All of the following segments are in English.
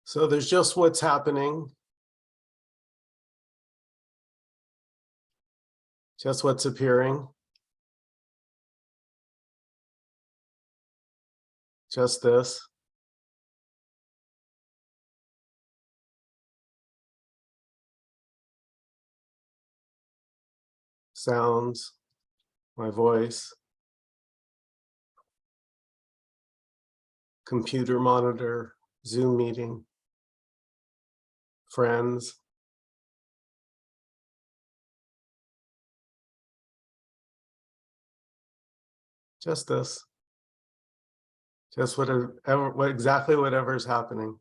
So there's just what's happening, just what's appearing, just this. Sounds, my voice, computer monitor, Zoom meeting, friends. Just this. Just exactly whatever's happening.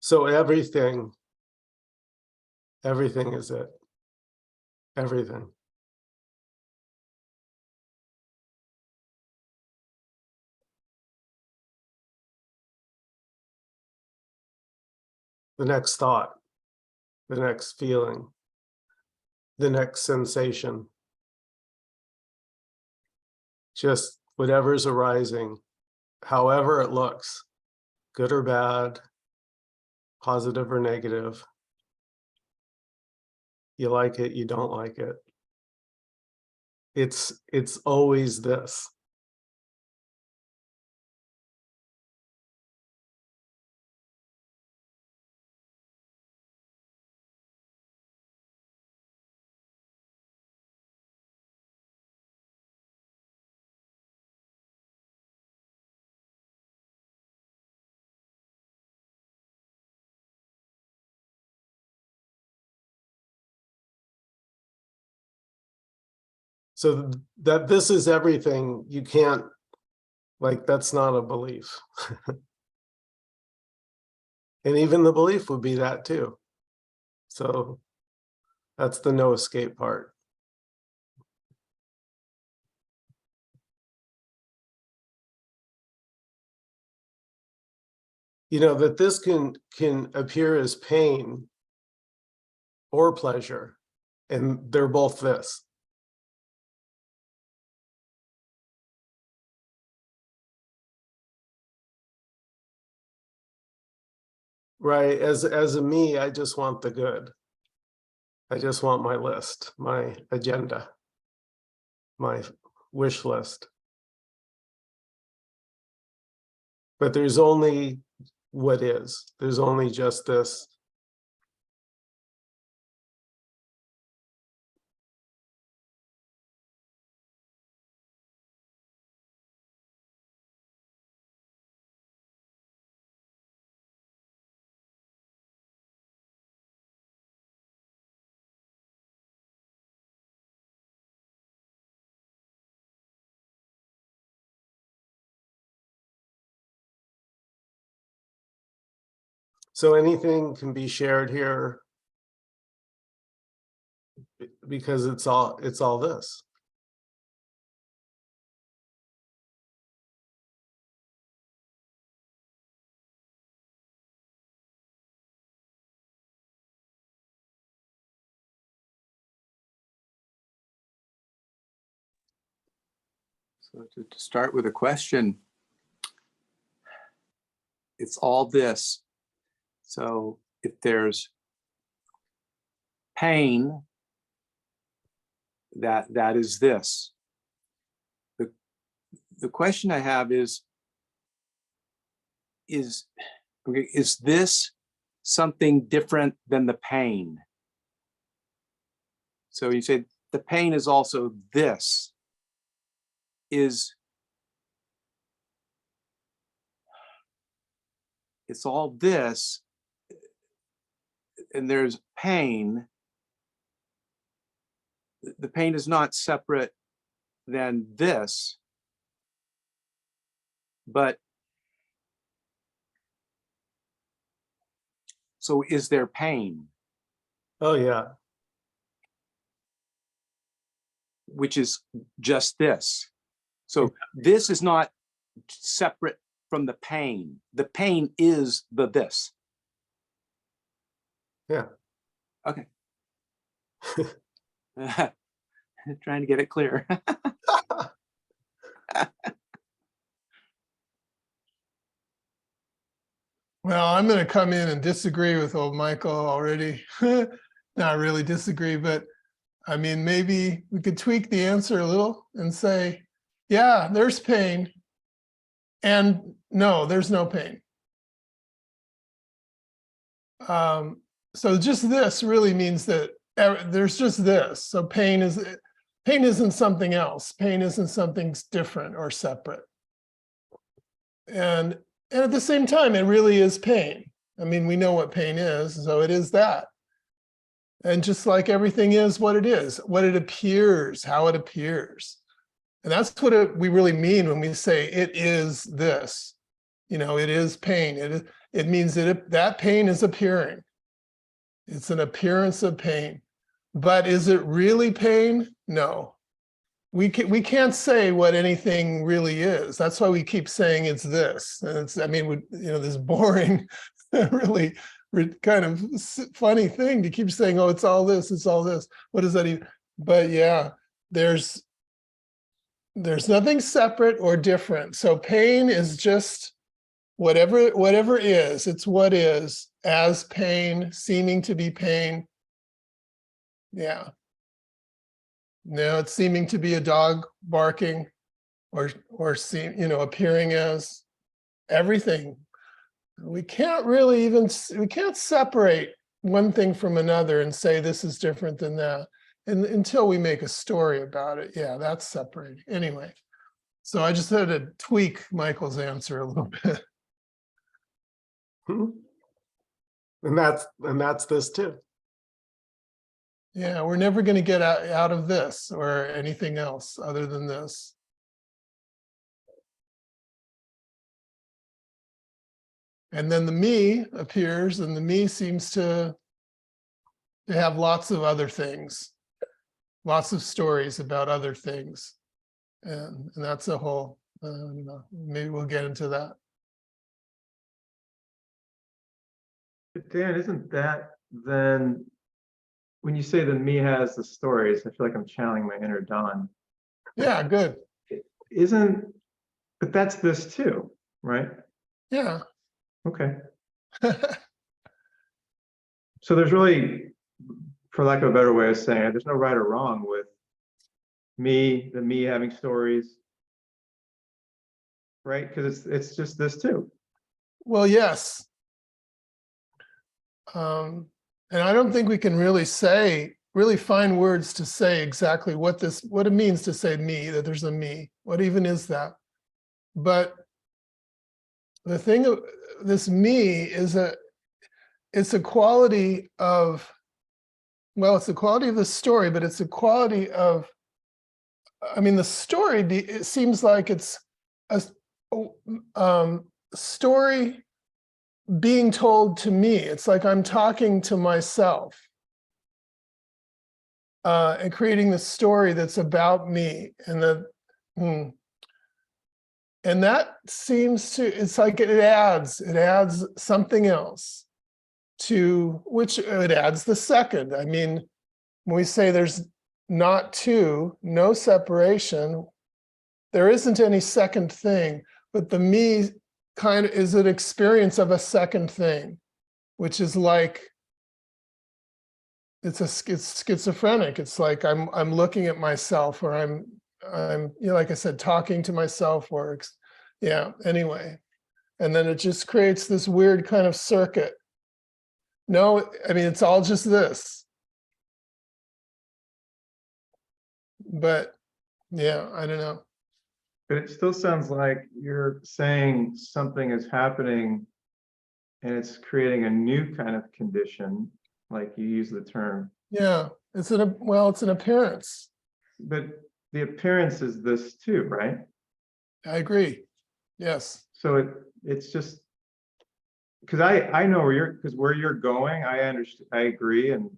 So everything is it. Everything. The next thought, the next feeling, the next sensation. Just whatever's arising, however it looks, good or bad, positive or negative. You like it, you don't like it. It's always this. So that this is everything, you can't, like, that's not a belief. And even the belief would be that too. So that's the no escape part. You know, that this can appear as pain or pleasure, and they're both this. Right, as a me, I just want the good. I just want my list, my agenda, my wish list. But there's only what is. There's only just this. So anything can be shared here because it's all this. So to start with a question, it's all this. So if there's pain, that is this. The question I have is this something different than the pain? So you say the pain is also this. It's all this, and there's pain. The pain is not separate than this, but so is there pain? Oh, yeah. which is just this. So this is not separate from the pain. The pain is the this. Yeah. Okay. Trying to get it clear. Well, I'm going to come in and disagree with old Michael already. Not really disagree, but I mean, maybe we could tweak the answer a little and say, yeah, there's pain. And no, there's no pain. So just this really means that there's just this. So pain isn't something else. Pain isn't something different or separate. And at the same time, it really is pain. I mean, we know what pain is, so it is that. And just like everything is what it is, what it appears, how it appears. And that's what we really mean when we say it is this. You know, it is pain. It means that that pain is appearing. It's an appearance of pain. But is it really pain? No. We can't say what anything really is. That's why we keep saying it's this. And it's, I mean, you know, this boring, really kind of funny thing to keep saying, oh, it's all this, it's all this. What does that even? But yeah, there's nothing separate or different. So pain is just whatever is. It's what is as pain, seeming to be pain. Yeah. No, it's seeming to be a dog barking or appearing as everything. We can't really we can't separate one thing from another and say this is different than that. And until we make a story about it, yeah, that's separating. Anyway, so I just had to tweak Michael's answer a little bit. And that's this too. Yeah, we're never going to get out of this or anything else other than this. And then the me appears, and the me seems to have lots of other things, lots of stories about other things. And that's a whole, maybe we'll get into that. But Dan, isn't that then, when you say the me has the stories, I feel like I'm channeling my inner Don. Yeah, good. But that's this too, right? Yeah. Okay. So there's really, for lack of a better way of saying it, there's no right or wrong with the me having stories, right? Because it's just this too. Well, yes. And I don't think we can really find words to say exactly what it means to say me, that there's a me. What even is that? But the thing of this me is it's a quality of, well, it's a quality of the story, but it's a quality of, I mean, the story, it seems like it's a story being told to me. It's like I'm talking to myself and creating the story that's about me. And that seems to, it's like it adds something else to which it adds the second. I mean, when we say there's not two, no separation, there isn't any second thing, but the me kind of is an experience of a second thing, which is like, it's schizophrenic. It's like I'm looking at myself, or I'm like I said, talking to myself, or yeah, anyway. And then it just creates this weird kind of circuit. No, I mean, it's all just this. But yeah, I don't know. But it still sounds like you're saying something is happening and it's creating a new kind of condition, like you use the term. Yeah, it's an appearance. But the appearance is this too, right? I agree. Yes. So it's just, because I know where you're going, I understand, I agree, and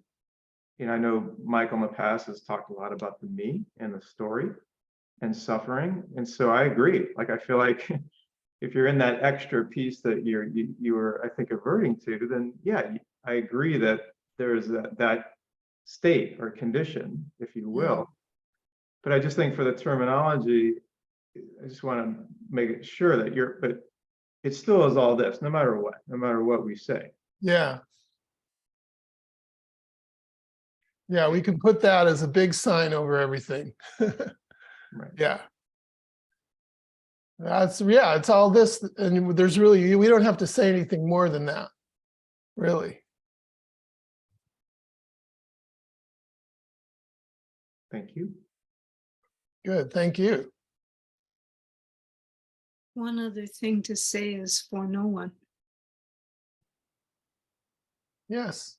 I know Michael in the past has talked a lot about the me and the story and suffering. And so I agree. Like, I feel like if you're in that extra piece that you were, I think, averting to, then yeah, I agree that there's that state or condition, if you will. But I just think for the terminology, I just want to make it sure that but it still is all this, no matter what we say. Yeah. Yeah, we can put that as a big sign over everything. Right. Yeah. It's all this, and there's really, we don't have to say anything more than that, really. Thank you. Good, thank you. One other thing to say is for no one. Yes.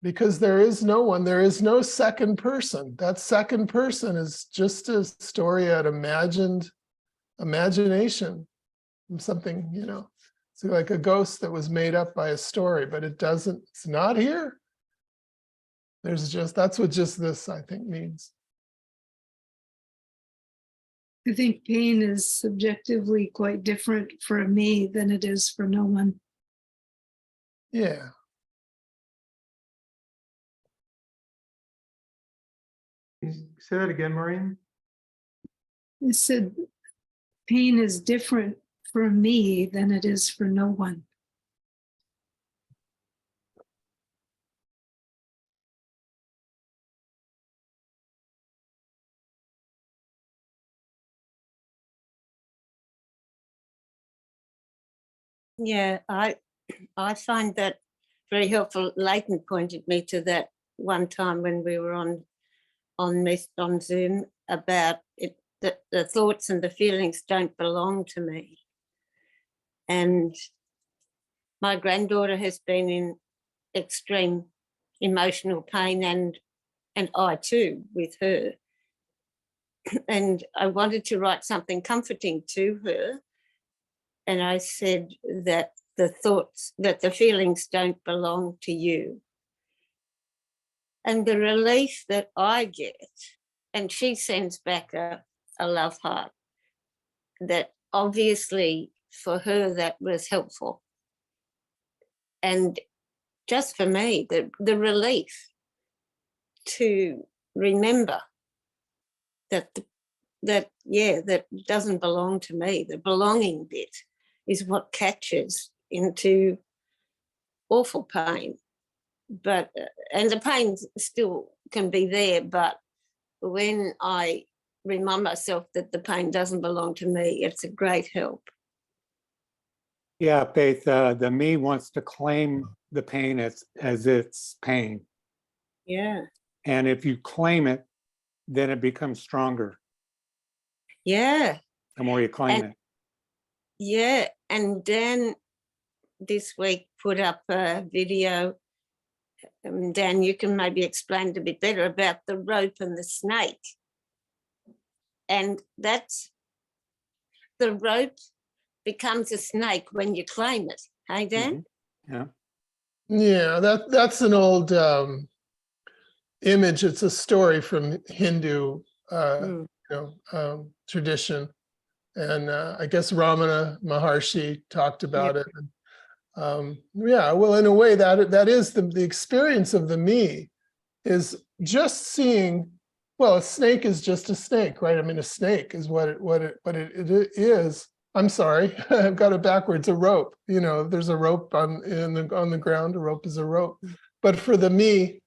Because there is no one, there is no second person. That second person is just a story at imagination, something, it's like a ghost that was made up by a story, but it's not here. That's what just this, I think, means. I think pain is subjectively quite different for me than it is for no one. Yeah. Can you say that again, Maureen? I said pain is different for me than it is for no one. Yeah, I find that very helpful. Leighton pointed me to that one time when we were on Zoom about it, that the thoughts and the feelings don't belong to me. And my granddaughter has been in extreme emotional pain, and I too with her. And I wanted to write something comforting to her. And I said that the feelings don't belong to you. And the relief that I get, and she sends back a love heart, that obviously for her that was helpful. And just for me, the relief to remember that doesn't belong to me. The belonging bit is what catches into awful pain. But and the pain still can be there, but when I remind myself that the pain doesn't belong to me, it's a great help. Yeah, Faith, the me wants to claim the pain as its pain. Yeah. And if you claim it, then it becomes stronger Yeah. the more you claim it. Yeah. And Dan this week put up a video. Dan, you can maybe explain it a bit better about the rope and the snake. And that's the rope becomes a snake when you claim it. Hey, Dan? Yeah. Yeah, that's an old image. It's a story from Hindu tradition. And I guess Ramana Maharshi talked about it. Yeah, well, in a way, that is the experience of the me, is just seeing. Well, a snake is just a snake, right? I mean, a snake is what it is. I'm sorry, I've got it backwards. A rope. There's a rope on the ground. A rope is a rope. But for the me,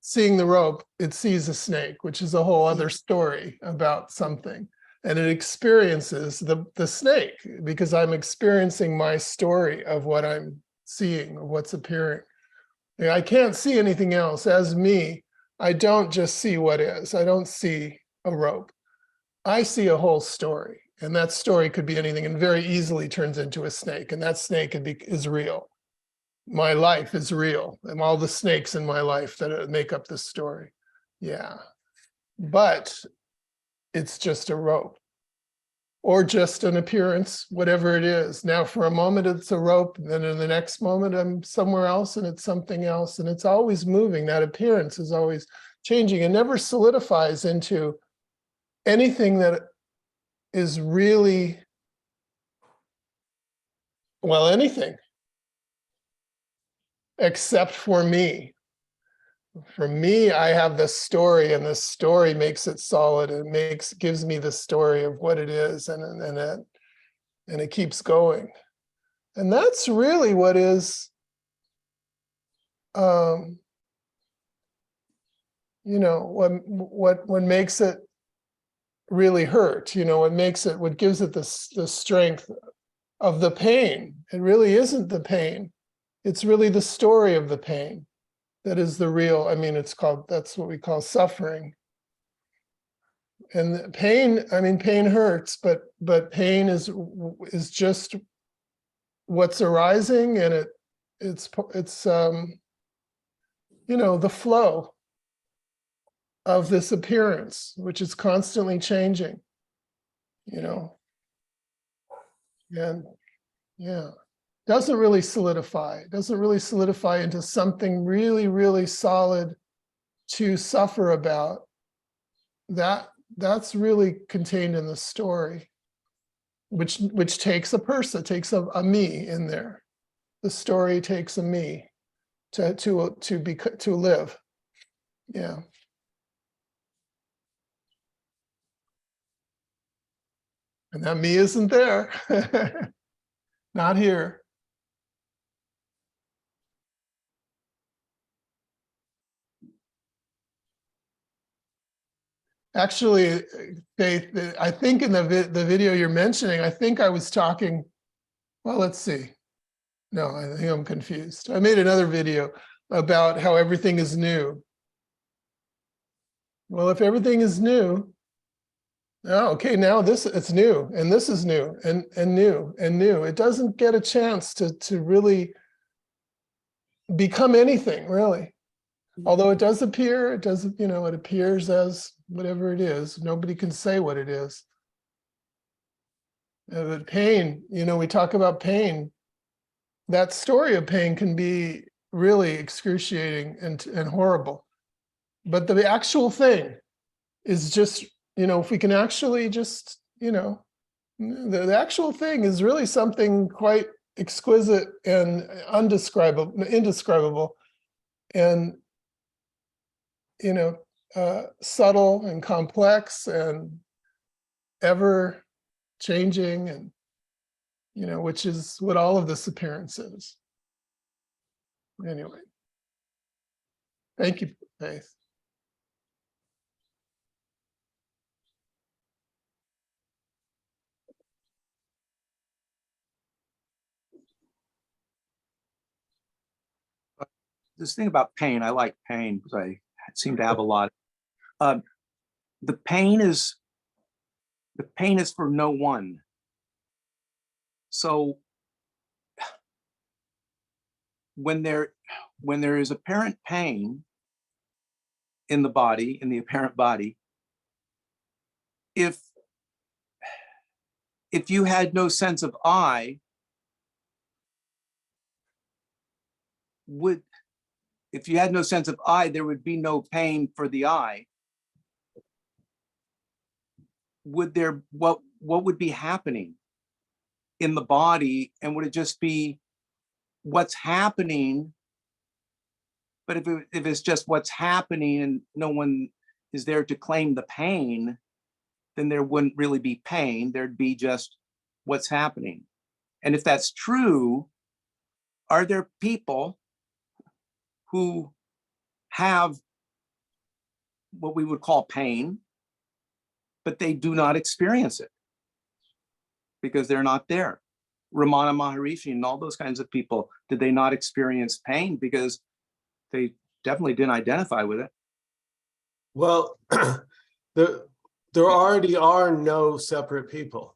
seeing the rope, it sees a snake, which is a whole other story about something. And it experiences the snake because I'm experiencing my story of what I'm seeing, of what's appearing. I can't see anything else. As me, I don't just see what is. I don't see a rope. I see a whole story. And that story could be anything and very easily turns into a snake. And that snake is real. My life is real. And all the snakes in my life that make up the story. Yeah. But it's just a rope. or just an appearance, whatever it is. Now, for a moment, it's a rope, and then in the next moment, I'm somewhere else and it's something else. And it's always moving. That appearance is always changing and never solidifies into anything that is really, well, anything except for me. For me, I have this story, and this story makes it solid. It gives me the story of what it is, and it keeps going. And that's really what is, you know, what makes it really hurt. You know, what gives it the strength of the pain. It really isn't the pain. It's really the story of the pain that is the real. I mean, that's what we call suffering. And pain, I mean, pain hurts, but pain is just what's arising, and it's you know, the flow of this appearance, which is constantly changing, you know. And yeah, doesn't really solidify into something really, really solid to suffer about. That's really contained in the story, which takes a person, takes a me in there. The story takes a me to live. Yeah. And that me isn't there. Not here. Actually, Faith, I think in the video you're mentioning, I think I was talking, well, let's see. No, I think I'm confused. I made another video about how everything is new. Well, if everything is new, oh, okay, now it's new, and this is new, and new, and new. It doesn't get a chance to really become anything, really. Although it does appear, it doesn't, you know, it appears as whatever it is. Nobody can say what it is. But pain, you know, we talk about pain. That story of pain can be really excruciating and horrible. But the actual thing is just, you know, if we can actually just, you know, the actual thing is really something quite exquisite and indescribable, and, you know, subtle and complex and ever changing, and, you know, which is what all of this appearance is. Anyway, thank you, Faith. This thing about pain, I like pain because I seem to have a lot. The pain is for no one. So when there is apparent pain in the body, in the apparent body, if you had no sense of I, if you had no sense of I, there would be no pain for the I. Would there, what would be happening in the body? And would it just be what's happening? But if it's just what's happening and no one is there to claim the pain, then there wouldn't really be pain. There'd be just what's happening. And if that's true, are there people who have what we would call pain, but they do not experience it because they're not there? Ramana Maharishi and all those kinds of people, did they not experience pain because they definitely didn't identify with it? Well, there already are no separate people.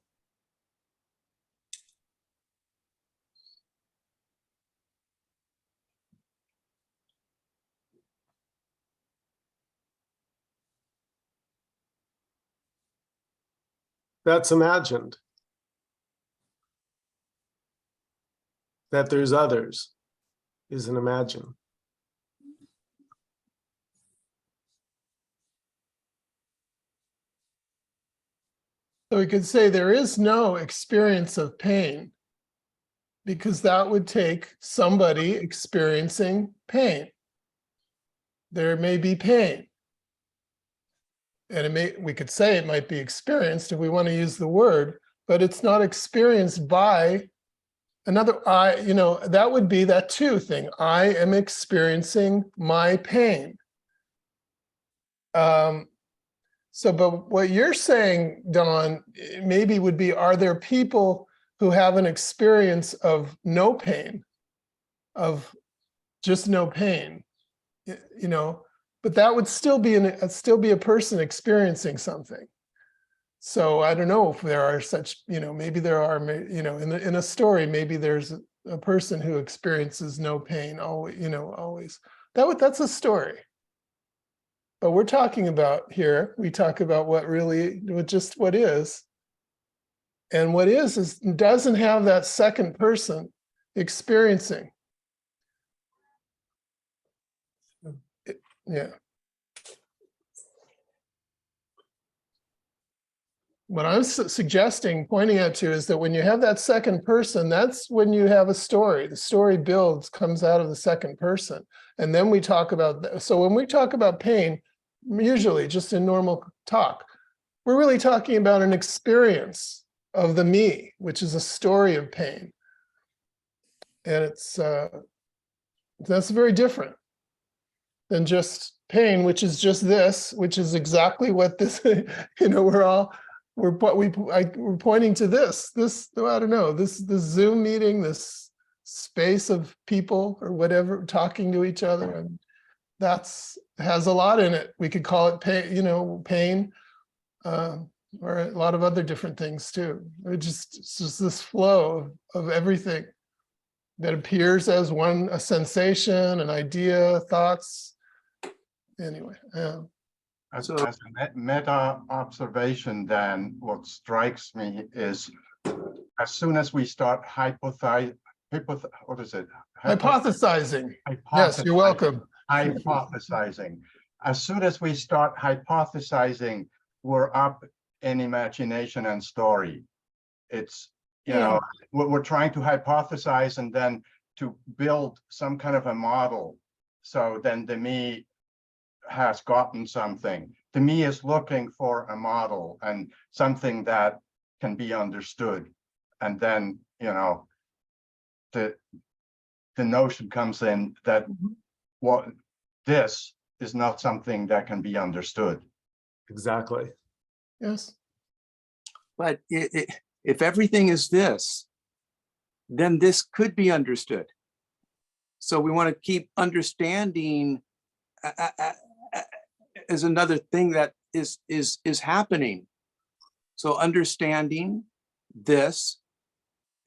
That's imagined. That there's others is an imagine. So we could say there is no experience of pain because that would take somebody experiencing pain. There may be pain. And we could say it might be experienced if we want to use the word, but it's not experienced by another. That would be that two thing. I am experiencing my pain. But what you're saying, Don, maybe would be, are there people who have an experience of no pain, of just no pain, but that would still be a person experiencing something. So I don't know if there are such, maybe there are, in a story, maybe there's a person who experiences no pain always. That's a story. But we're talking about here, we talk about what is. And what is doesn't have that second person experiencing. Yeah. What I'm suggesting, pointing out to, is that when you have that second person, that's when you have a story. The story comes out of the second person. And then we talk about, so when we talk about pain, usually just in normal talk, we're really talking about an experience of the me, which is a story of pain. And that's very different than just pain, which is just this, which is exactly what this, we're pointing to this, I don't know, this Zoom meeting, this space of people or whatever talking to each other, and has a lot in it. We could call it pain, or a lot of other different things too. It's just this flow of everything that appears as a sensation, an idea, thoughts. Anyway, As So- a meta observation, then what strikes me is as soon as we start hypothesizing. Hypothesizing. Yes, you're welcome. Hypothesizing. As soon as we start hypothesizing, we're up in imagination and story. It's, we're trying to hypothesize and then to build some kind of a model. So then the me has gotten something. The me is looking for a model and something that can be understood. And then, the notion comes in that this is not something that can be understood. Exactly. Yes. But if everything is this, then this could be understood. So we want to keep understanding as another thing that is happening. So understanding this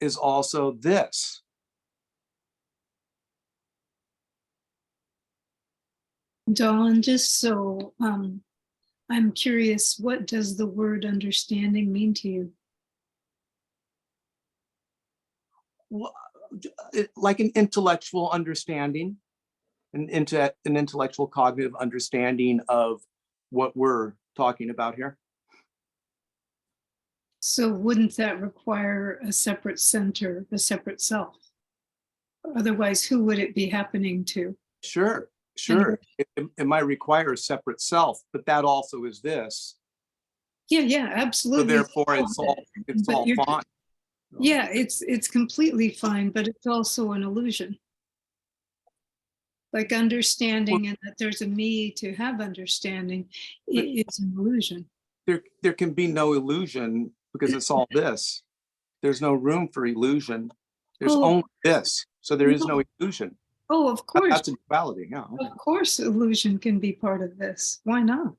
is also this. Dawn, just so I'm curious, what does the word understanding mean to you? Like an intellectual understanding, an intellectual cognitive understanding of what we're talking about here. So wouldn't that require a separate center, a separate self? Otherwise, who would it be happening to? Sure. It might require a separate self, but that also is this. Yeah, So absolutely. therefore, it's all fine. Yeah, it's completely fine, but it's also an illusion. Like understanding and that there's a me to have understanding is an illusion. There can be no illusion because it's all this. There's no room for illusion. There's only this. So there is no illusion. Oh, of course. That's a duality, yeah. Of course, illusion can be part of this. Why not?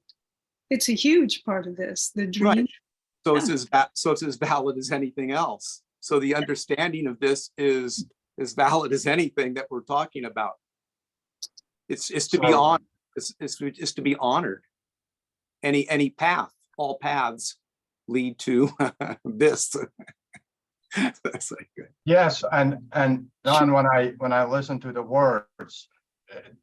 It's a huge part of this. The dream. Right. So it's as valid as anything else. So the understanding of this is as valid as anything that we're talking about. It's to be honored. It's to be honored. Any path, all paths lead to this. That's like good. Yes, and Don, when I listen to the words,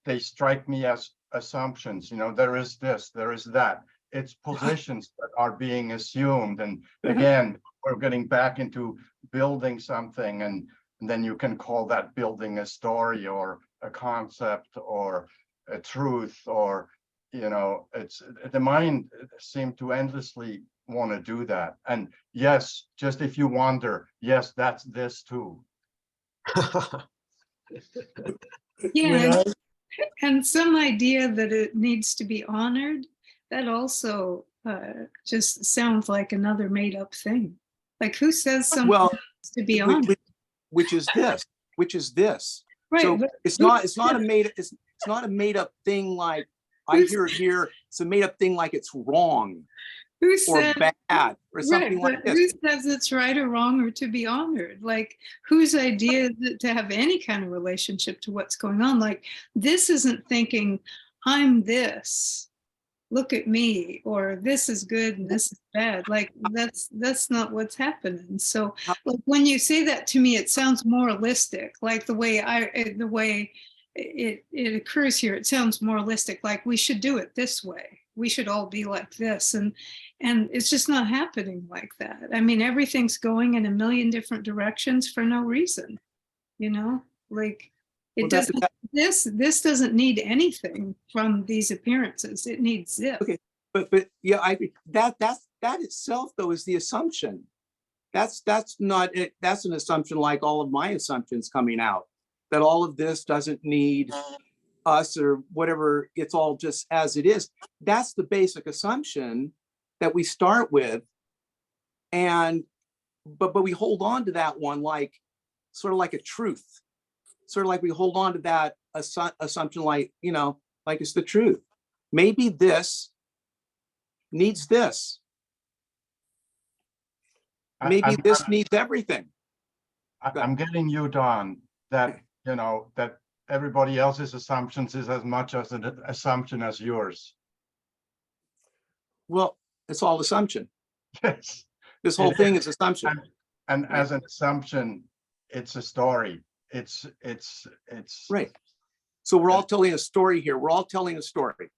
they strike me as assumptions. You know, there is this, there is that. It's positions that are being assumed, and again, we're getting back into building something, and then you can call that building a story or a concept or a truth, or you know, it's the mind seemed to endlessly want to do that. And yes, just if you wonder, yes, that's this too. Yeah, and some idea that it needs to be honored, that also just sounds like another made up thing. Like who says something Well, needs to be honored? which is this, Right, So but it's who not said- a made up thing like I Who's- hear it here. It's a made up thing like it's wrong who or said bad or something right, like but this. who says it's right or wrong or to be honored? Like whose idea is it to have any kind of relationship to what's going on? Like this isn't thinking I'm this, look at me, or this is good and this is bad. Like that's not what's happening. So like when you say that to me, it sounds moralistic, like the way it occurs here, it sounds moralistic, like we should do it this way, we should all be like this, and it's just not happening like that. I mean, everything's going in a million different directions for no reason, you know, like it Well, doesn't, this doesn't need anything from these appearances, it needs this. Okay, but yeah, I agree. That itself though is the assumption. That's not it. That's an assumption like all of my assumptions coming out, that all of this doesn't need us or whatever. It's all just as it is. That's the basic assumption that we start with, and but we hold on to that one like sort of like a truth, sort of like we hold on to that assumption like, you know, like it's the truth. Maybe this needs this. Maybe this needs everything. I'm getting you, Don, that, you know, that everybody else's assumptions is as much as an assumption as yours. Well, it's all assumption. Yes. This whole thing is assumption. And as an assumption, it's a story. It's Right. So we're all telling a story here. We're all telling a story.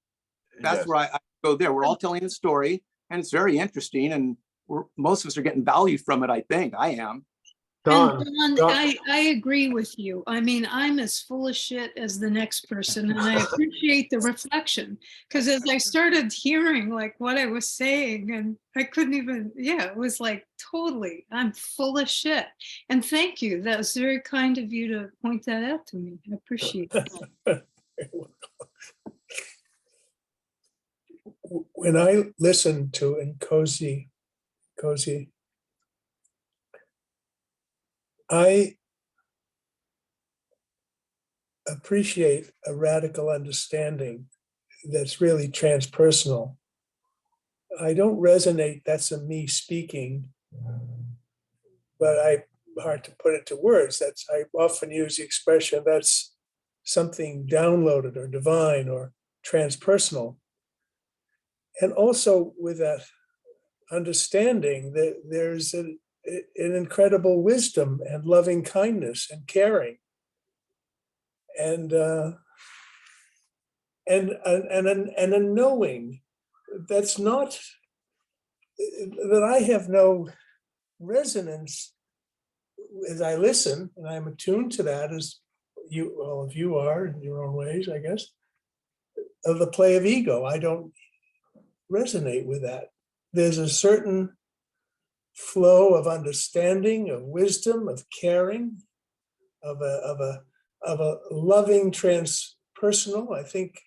That's yes. where I go there. We're all telling a story, and it's very interesting, and most of us are getting value from it. I think I am. Don, And Don, I agree with you. I mean, I'm as full of shit as the next person, and I appreciate the reflection, because as I started hearing like what I was saying, and I couldn't even, yeah, it was like totally, I'm full of shit. And thank you. That was very kind of you to point that out to me. I appreciate it. When I listen to Nkosi, I appreciate a radical understanding that's really transpersonal. I don't resonate, that's a me speaking, but hard to put it to words. I often use the expression that's something downloaded or divine or transpersonal. And also with that understanding that there's an incredible wisdom and loving kindness and caring, and a knowing that's not, that I have no resonance as I listen, and I'm attuned to that, as you, all of you are in your own ways, I guess, of the play of ego. I don't resonate with that. There's a certain flow of understanding, of wisdom, of caring, of a loving transpersonal. I think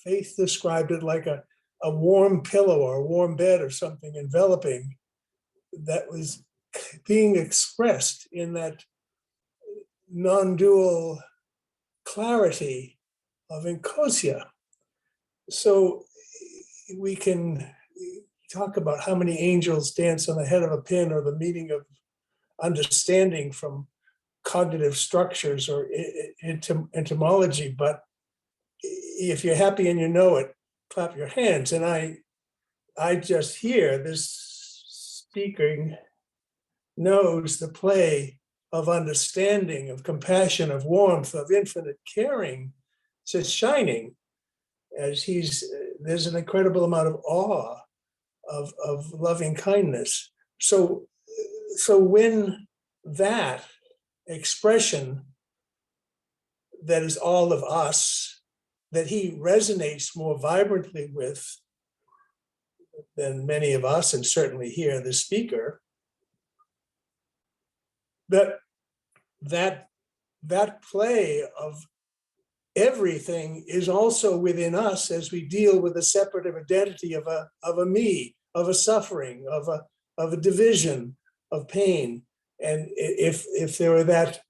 Faith described it like a warm pillow or a warm bed or something enveloping, that was being expressed in that non-dual clarity of Nkosi. So we can talk about how many angels dance on the head of a pin, or the meaning of understanding from cognitive structures or etymology, but if you're happy and you know it, clap your hands. And I just hear this speaking knows the play of understanding, of compassion, of warmth, of infinite caring, just shining as there's an incredible amount of awe of loving kindness. So when that expression that is all of us, that he resonates more vibrantly with than many of us, and certainly here, the speaker, that play of everything is also within us as we deal with the separative identity of a me, of a suffering, of a division, of pain. And if there were that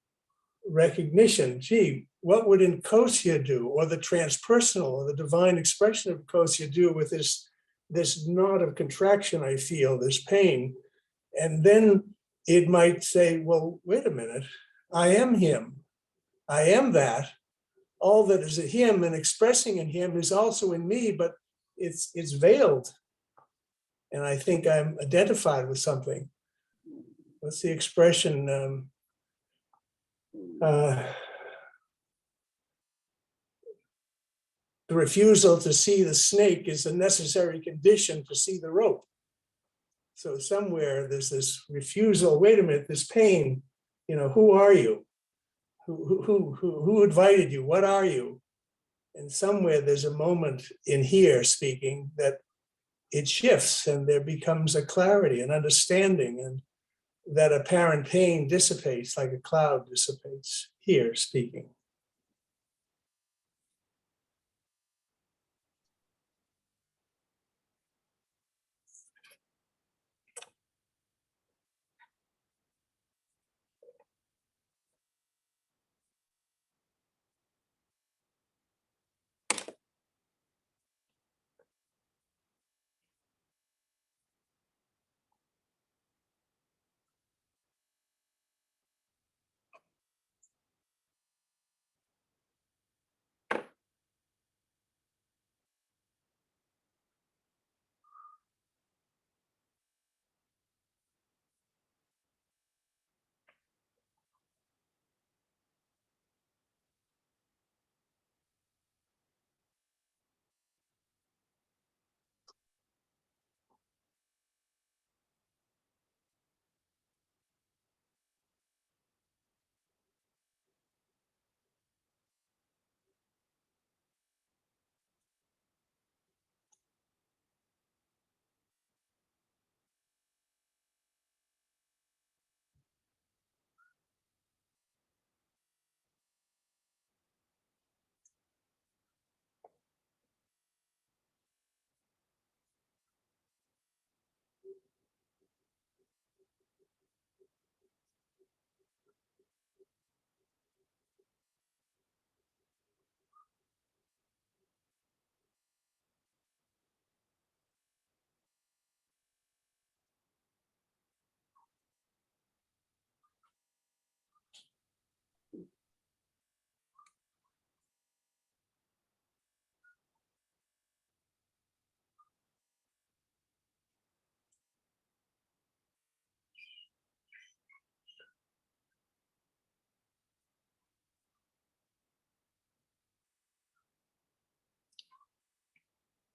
recognition, gee, what would Nkosi do, or the transpersonal or the divine expression of Nkosi do with this knot of contraction I feel, this pain? And then it might say, well, wait a minute, I am him. I am that. All that is in him and expressing in him is also in me, but it's veiled. And I think I'm identified with something. What's the expression? The refusal to see the snake is a necessary condition to see the rope. So somewhere there's this refusal, wait a minute, this pain, who are you? Who invited you? What are you? And somewhere there's a moment in here speaking that it shifts and there becomes a clarity, an understanding, and that apparent pain dissipates like a cloud dissipates here speaking.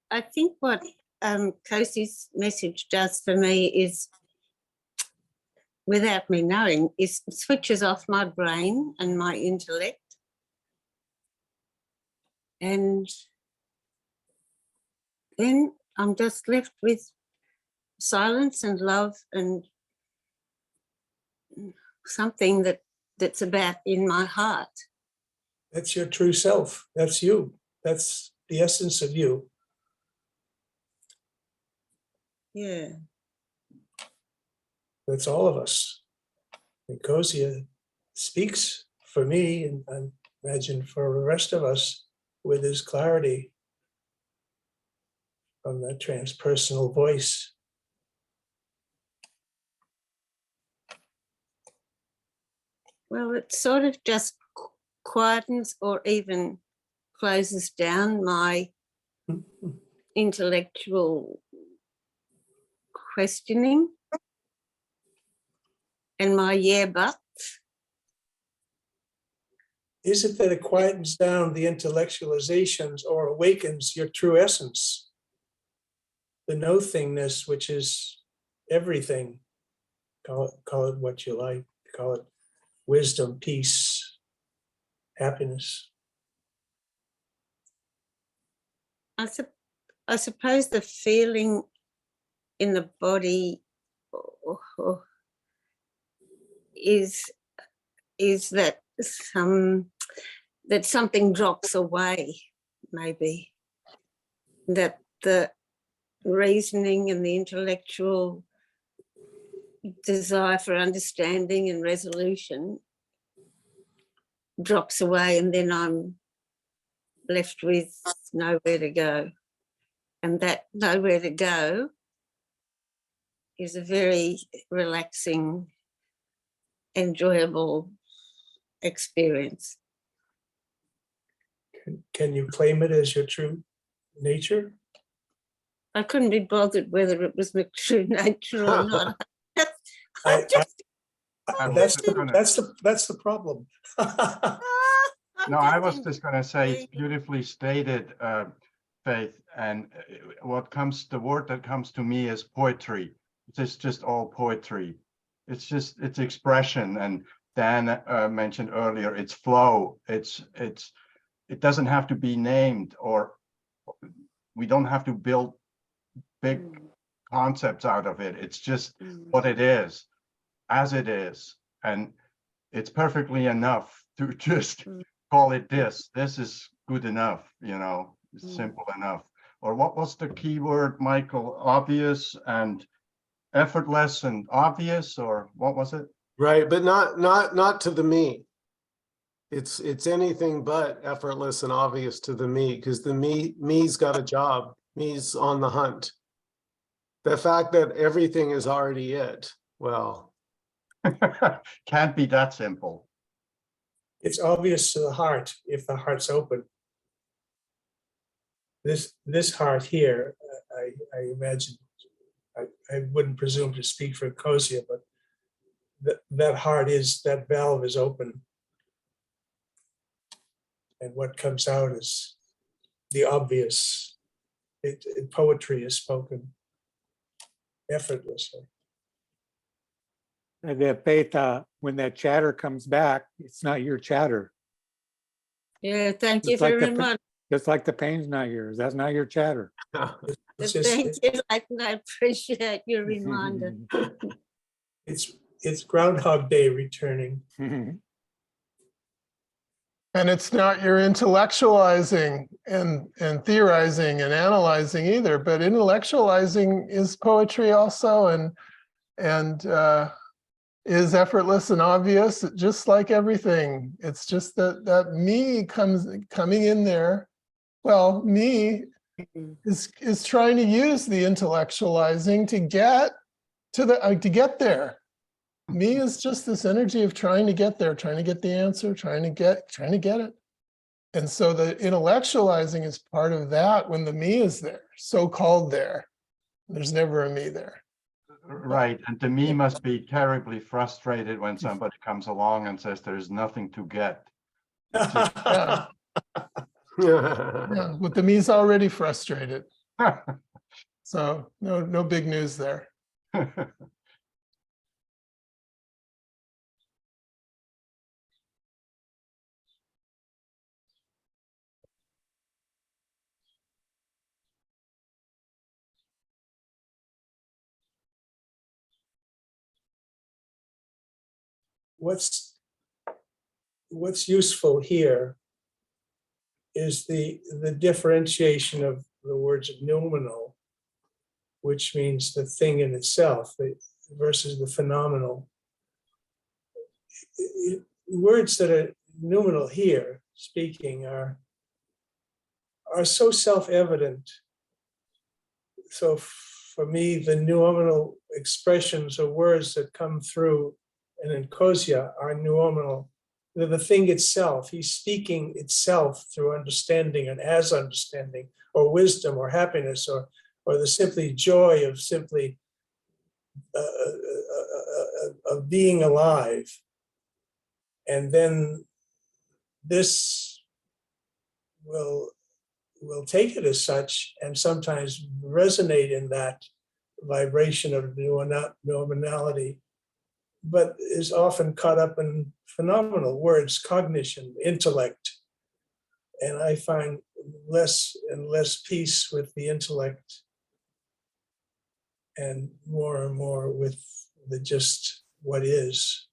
I think what Kosi's message does for me is, without me knowing, is switches off my brain and my intellect. And then I'm just left with silence and love and something that's about in my heart. That's your true self. That's you. That's the essence of you. Yeah. That's all of us. Nkosi speaks for me, and I imagine for the rest of us, with his clarity from that transpersonal voice. Well, it sort of just quietens or even closes down my intellectual questioning. and my yeah, but. Is it that it quietens down the intellectualizations or awakens your true essence? The no-thingness, which is everything. Call it what you like. Call it wisdom, peace, happiness. I suppose the feeling in the body is that something drops away, maybe. That the reasoning and the intellectual desire for understanding and resolution drops away, and then I'm left with nowhere to go. And that nowhere to go is a very relaxing, enjoyable experience. Can you claim it as your true nature? I couldn't be bothered whether it was my true nature or not. That's gonna- the problem. No, I was just going to say it's beautifully stated, Faith. And the word that comes to me is poetry. It's just all poetry. It's expression. And Dan mentioned earlier, it's flow. It doesn't have to be named, or we don't have to build big concepts out of it. It's just what it is, as it is. And it's perfectly enough to just call it this. This is good enough, it's simple enough. Or what was the key word, Michael? Obvious and effortless and obvious, or what was it? Right, but not to the me. It's anything but effortless and obvious to the me, because the me's got a job. Me's on the hunt. The fact that everything is already it, well. Can't be that simple. It's obvious to the heart if the heart's open. This heart here, I imagine, I wouldn't presume to speak for Nkosi, but that valve is open. And what comes out is the obvious. Poetry is spoken effortlessly. And that Faith, when that chatter comes back, it's not your chatter. Yeah, thank you Just like very the much. Just like the pain's not yours. That's not your chatter. It's just, Thank you. I appreciate your reminder. it's Groundhog Day returning. And it's not your intellectualizing and theorizing and analyzing either, but intellectualizing is poetry also, and is effortless and obvious, just like everything. It's just that me coming in there. Well, me is trying to use the intellectualizing to get to get there. Me is just this energy of trying to get there, trying to get the answer, trying to get it. And so the intellectualizing is part of that when the me is there, so-called there. There's never a me there. Right. And the me must be terribly frustrated when somebody comes along and says there's nothing to get. Yeah. Yeah, but the me's already frustrated. So no big news there. What's useful here is the differentiation of the words noumenal, which means the thing in itself, versus the phenomenal. Words that are noumenal here, speaking, are so self-evident. So for me, the noumenal expressions or words that come through and Nkosi are noumenal. They're the thing itself. He's speaking itself through understanding and as understanding, or wisdom, or happiness, or the simply joy of simply of being alive. And then this will take it as such and sometimes resonate in that vibration of normality, but is often caught up in phenomenal words, cognition, intellect. And I find less and less peace with the intellect and more with the just what is,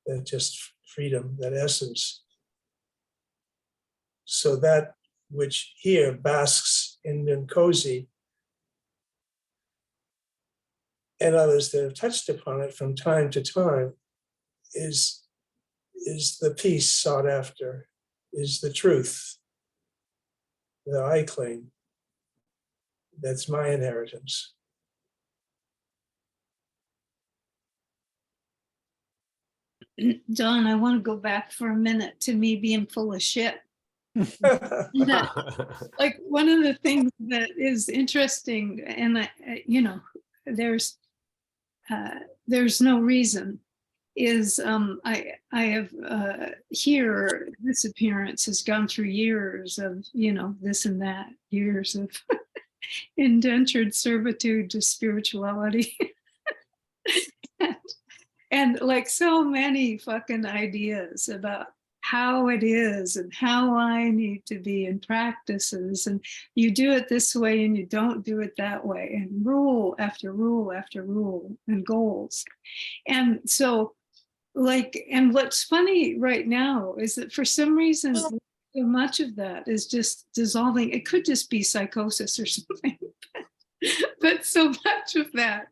that just freedom, that essence. So that which here basks in Nkosi and others that have touched upon it from time to time is the peace sought after, is the truth that I claim. That's my inheritance. Don, I want to go back for a minute to me being full of shit. That, like, one of the things that is interesting, and there's no reason, is I have here, this appearance has gone through years of this and that, years of indentured servitude to spirituality. and like so many fucking ideas about how it is and how I need to be, and practices, and you do it this way and you don't do it that way, and rule after rule after rule, and goals. And so, like, and what's funny right now is that for some reason, so much of that is just dissolving. It could just be psychosis or something. But so much of that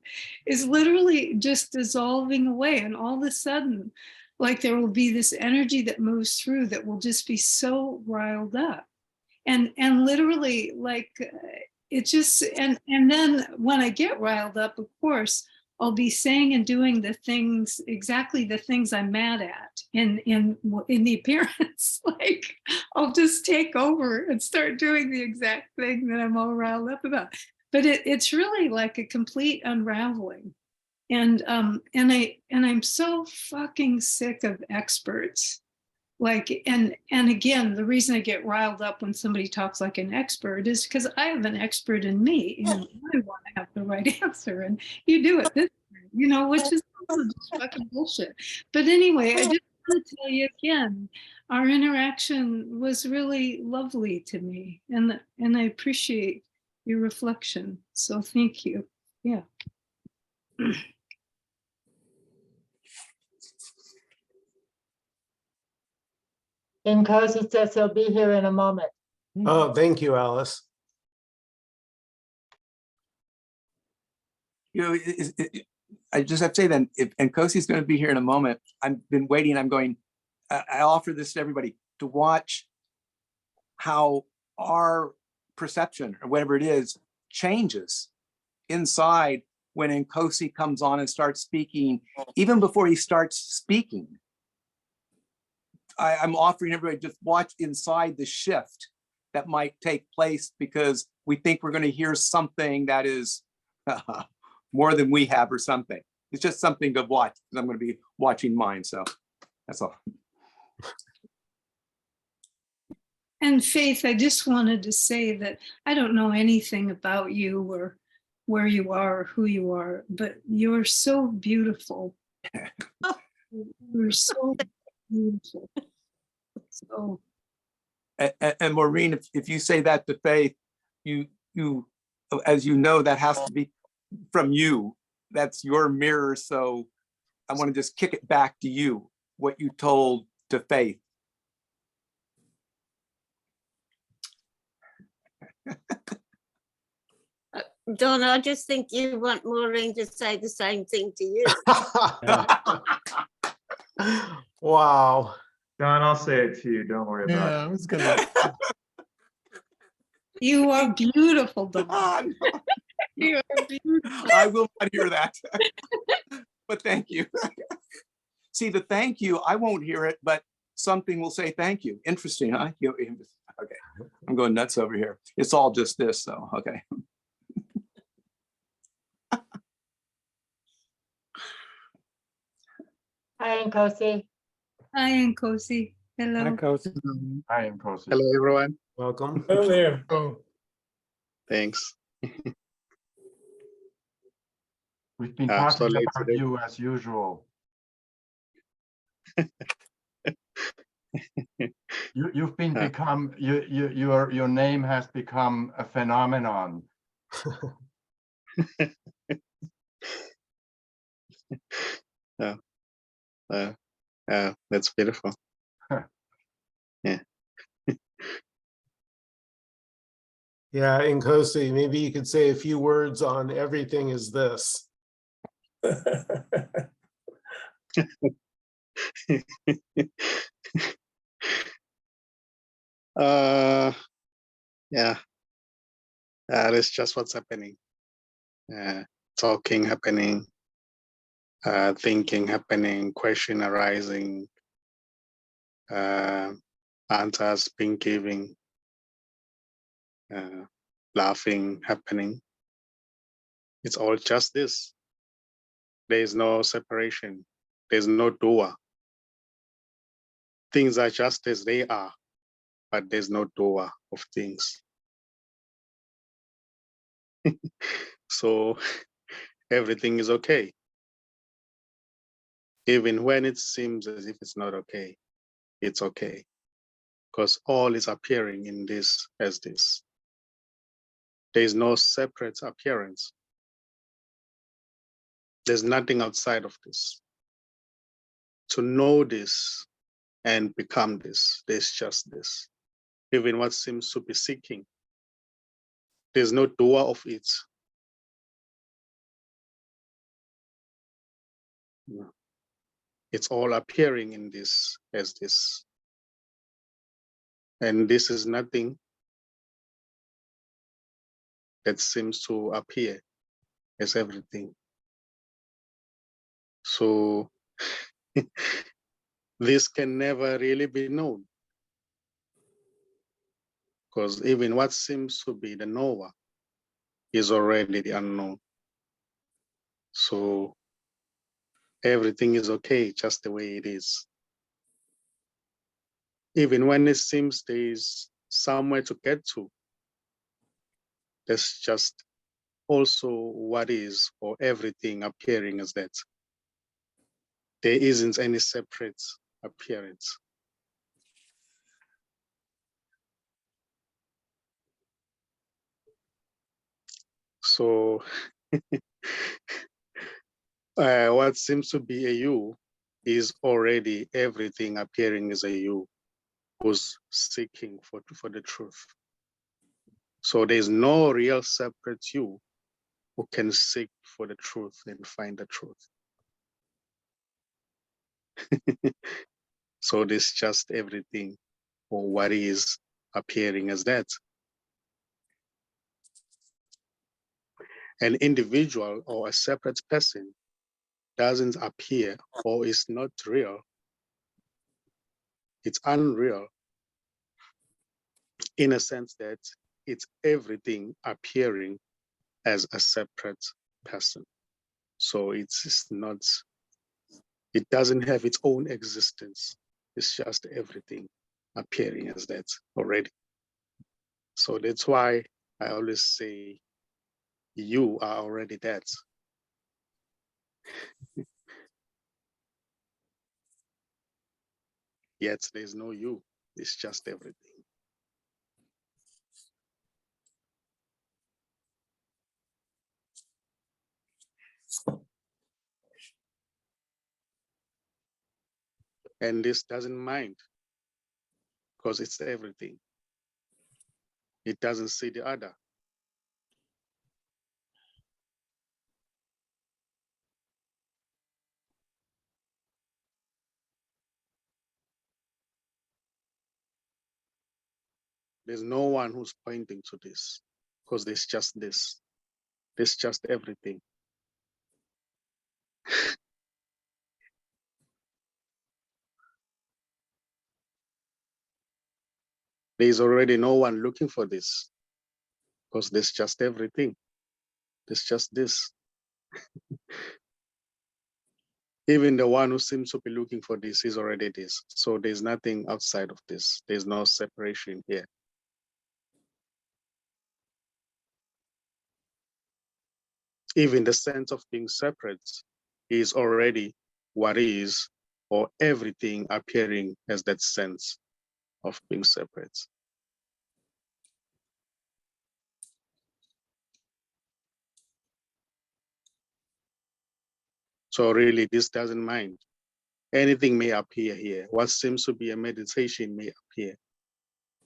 is literally just dissolving away. And all of a sudden, like, there will be this energy that moves through that will just be so riled up. And literally, like, it just, and then when I get riled up, of course, I'll be saying and doing the things, exactly the things I'm mad at in the appearance. Like, I'll just take over and start doing the exact thing that I'm all riled up about. But it's really like a complete unraveling. And I'm so fucking sick of experts. Like, and again, the reason I get riled up when somebody talks like an expert is because I have an expert in me, and I want to have the right answer, and you do it this way, which is also just fucking bullshit. But anyway, I just want to tell you again, our interaction was really lovely to me, and I appreciate your reflection. So thank you. Yeah. Nkosi says he'll be here in a moment. Oh, thank you, Alice. I just have to say then, if Nkosi's going to be here in a moment, I've been waiting. I offer this to everybody to watch how our perception, or whatever it is, changes inside when Nkosi comes on and starts speaking. Even before he starts speaking, I'm offering everybody to just watch inside the shift that might take place, because we think we're going to hear something that is more than we have, or something. It's just something to watch, because I'm going to be watching mine. So that's all. And Faith, I just wanted to say that I don't know anything about you or where you are or who you are, but you're so beautiful. You're so beautiful. So. And Maureen, if you say that to Faith, you, as you know, that has to be from you. That's your mirror. So I want to just kick it back to you, what you told to Faith. Donna, I just think you want Maureen to say the same thing to you. Wow. Don, I'll say it to you. Don't worry about Yeah, I was gonna. You are beautiful, Dawn. You are beautiful. I will not hear that. But thank you. See, the thank you, I won't hear it, but something will say thank you. Interesting, huh? Okay, I'm going nuts over here. It's all just this, so okay. Hi, Nkosi. Hi, Nkosi. Hello. Michael-Nkosi. I am Nkosi. Hello, everyone. Welcome. Oh, there. Oh, Thanks. We've been I'm so talking late about today. you as usual. You've been Uh. become your name has become a phenomenon. That's beautiful. Yeah, Nkosi, maybe you could say a few words on everything is this. Yeah, that's just what's happening. Talking happening, thinking happening, question arising, answers being given, laughing happening. It's all just this. There is no separation. There's no doer. Things are just as they are, but there's no doer of things. So everything is okay. Even when it seems as if it's not okay, it's okay. Because all is appearing in this as this. There is no separate appearance. There's nothing outside of this. To know this and become this, there's just this. Even what seems to be seeking, there's no doer of it. It's all appearing in this as this. And this is nothing that seems to appear as everything. So this can never really be known, because even what seems to be the knower is already the unknown. So everything is okay just the way it is. Even when it seems there is somewhere to get to, that's just also what is, or everything appearing as that. There isn't any separate appearance. So what seems to be a you is already everything appearing as a you who's seeking for the truth. So there's no real separate you who can seek for the truth and find the truth. So there's just everything, or what is appearing as that. An individual or a separate person doesn't appear or is not real. It's unreal in a sense that it's everything appearing as a separate person. So it's not, it doesn't have its own existence. It's just everything appearing as that already. So that's why I always say you are already that. Yet there's no you, it's just everything. And this doesn't mind, because it's everything. It doesn't see the other. There's no one who's pointing to this, because there's just this. There's just everything. There's already no one looking for this, because there's just everything. There's just this. Even the one who seems to be looking for this is already this. So there's nothing outside of this. There's no separation here. Even the sense of being separate is already what is, or everything appearing as that sense of being separate. So really, this doesn't mind. Anything may appear here. What seems to be a meditation may appear.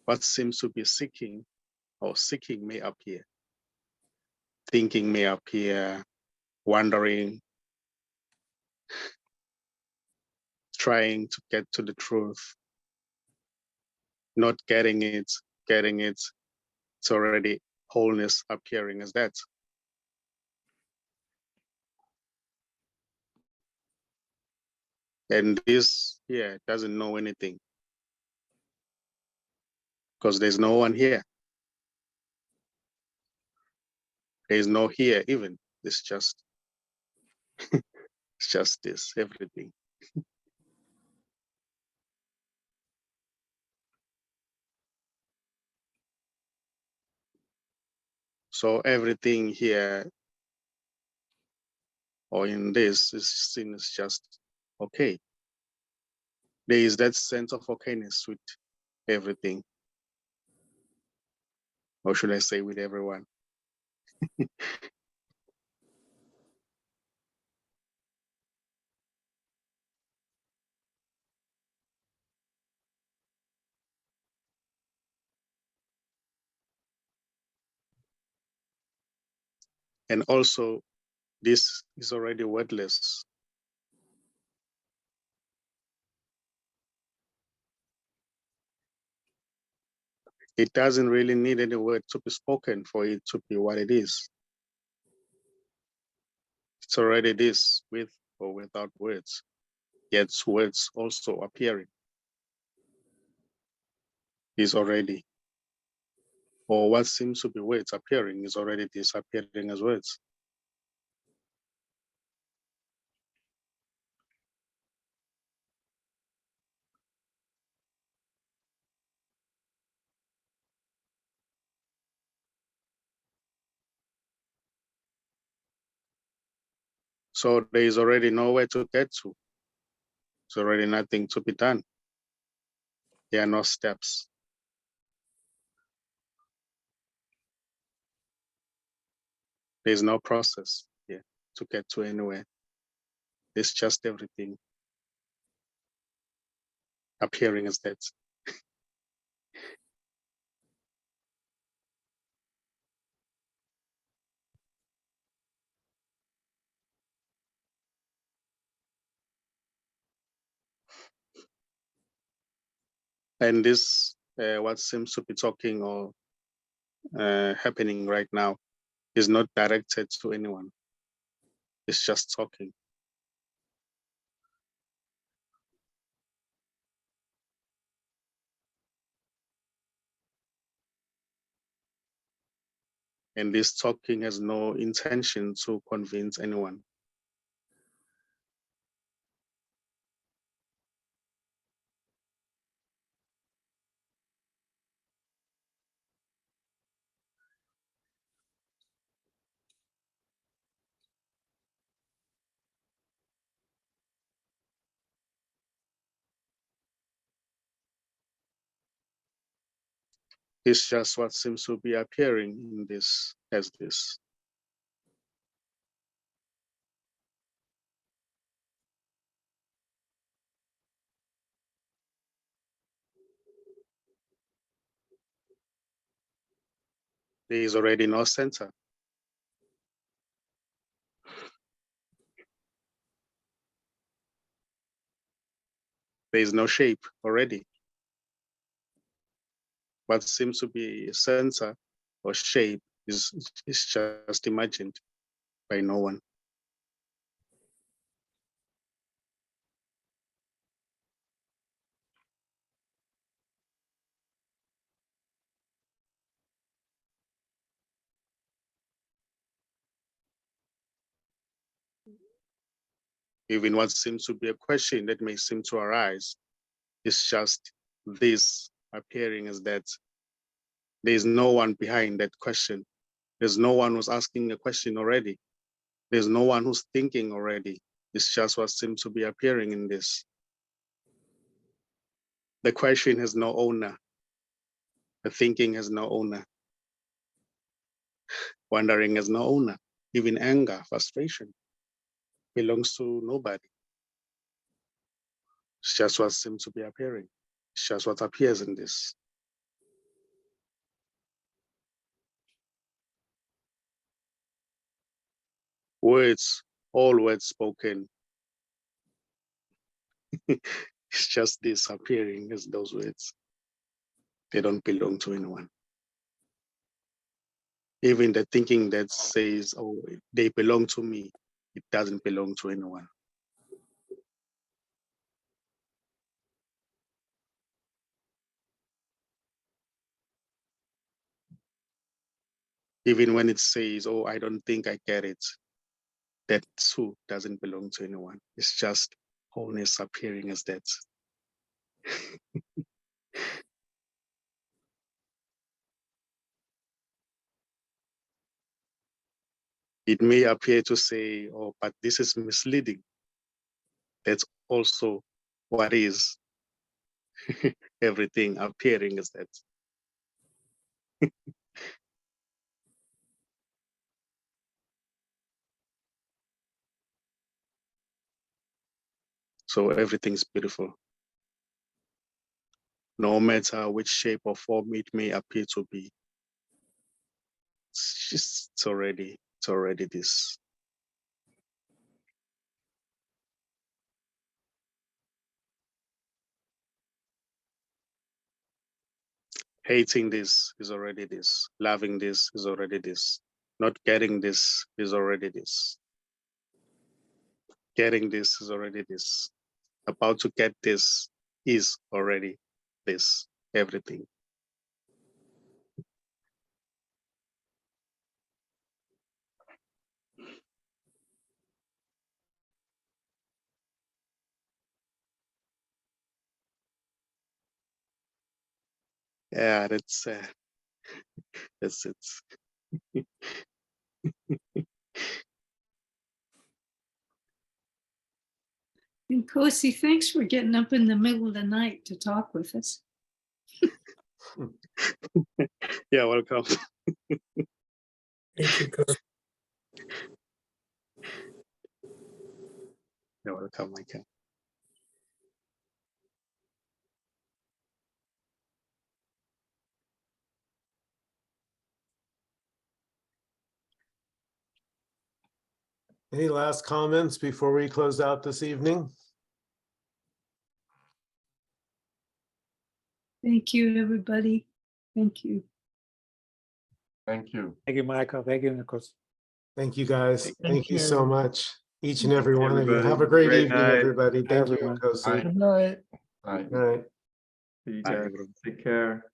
What seems to be seeking or seeking may appear. Thinking may appear, wondering, trying to get to the truth, not getting it, getting it. It's already wholeness appearing as that. And this here doesn't know anything because there's no one here. There's no here even. It's just, it's just this, everything. So everything here or in this is seen as just okay. There is that sense of okayness with everything. Or should I say with everyone? And also, this is already wordless. It doesn't really need any word to be spoken for it to be what it is. It's already this, with or without words, yet words also appearing is already, or what seems to be words appearing is already disappearing as words. So there is already nowhere to get to. There's already nothing to be done. There are no steps. There's no process here to get to anywhere. It's just everything appearing as that. And this, what seems to be talking or happening right now is not directed to anyone. It's just talking. And this talking has no intention to convince anyone. It's just what seems to be appearing in this as this. There is already no center. There is no shape already. What seems to be a center or shape is just imagined by no one. Even what seems to be a question that may seem to arise, it's just this appearing as that. There's no one behind that question. There's no one who's asking a question already. There's no one who's thinking already. It's just what seems to be appearing in this. The question has no owner. The thinking has no owner. Wondering has no owner. Even anger, frustration belongs to nobody. It's just what seems to be appearing. It's just what appears in this. Words, all words spoken. It's just this appearing as those words. They don't belong to anyone. Even the thinking that says, oh, they belong to me, it doesn't belong to anyone. Even when it says, oh, I don't think I get it, that too doesn't belong to anyone. It's just wholeness appearing as that. It may appear to say, oh, but this is misleading. That's also what is. Everything appearing as that. So everything's beautiful. No matter which shape or form it may appear to be. It's already this. Hating this is already this. Loving this is already this. Not getting this is already this. Getting this is already this. About to get this is already this. Everything. Yeah, that's it. Nkosi, thanks for getting up in the middle of the night to talk with us. Yeah, welcome. Thank you, Coach. You're welcome, Michael. Any last comments before we close out this evening? Thank you, everybody. Thank you. Thank you. Thank you, Michael. Thank you, Nkosi. Thank you, guys. Thank you so you. much. Each and every one of you. everybody. Have a great Great evening, night. everybody. Thank you, Everyone. Nkosi. Good night. Bye. Good night. See you Bye, guys. everyone. Take care.